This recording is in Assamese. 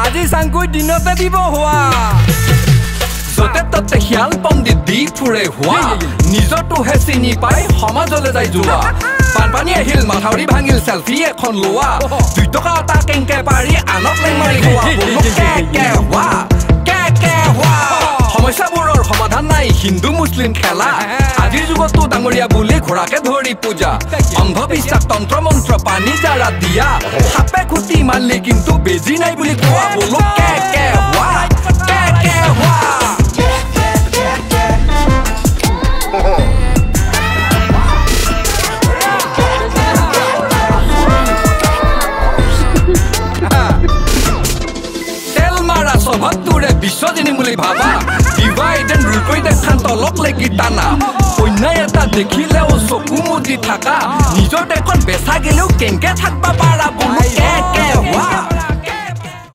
আজি চাংকুই দিনতে দিব হোৱা যতে ততে শিয়াল পণ্ডিত দি ফুৰে হোৱা নিজৰটোহে চিনি পাই সমাজলৈ যায় যোৱা বানপানী আহিল মাথাউৰি ভাঙিল চেলফি এখন লোৱা 2 টকা এটা কেংকে পাৰি আনক লেং মাৰি হোৱা সমস্যাবোৰৰ সমাধান নাই হিন্দু মুছলিম খেলা আজিৰ যুগতো ডাঙৰীয়া বুলি ঘোঁৰাকে ধৰি পূজা অন্ধবিশ্বাস তন্ত্ৰ মন্ত্ৰ পানী জাৰা দিয়া সাপে খুটি মাৰিলে কিন্তু বেজি নাই বুলি কোৱা বোলো তেল মাৰা স্বভাৱটোৰে বিশ্বজনী বুলি ভাবা ডিভাইড এণ্ড ৰুল কৰি দেখান তলক লেগি টানা অন্যায় এটা দেখিলেও চকু মুদি থাকা নিজৰ দেশত বেচা গেলেও কেংকে থাকবা পাৰা বোলো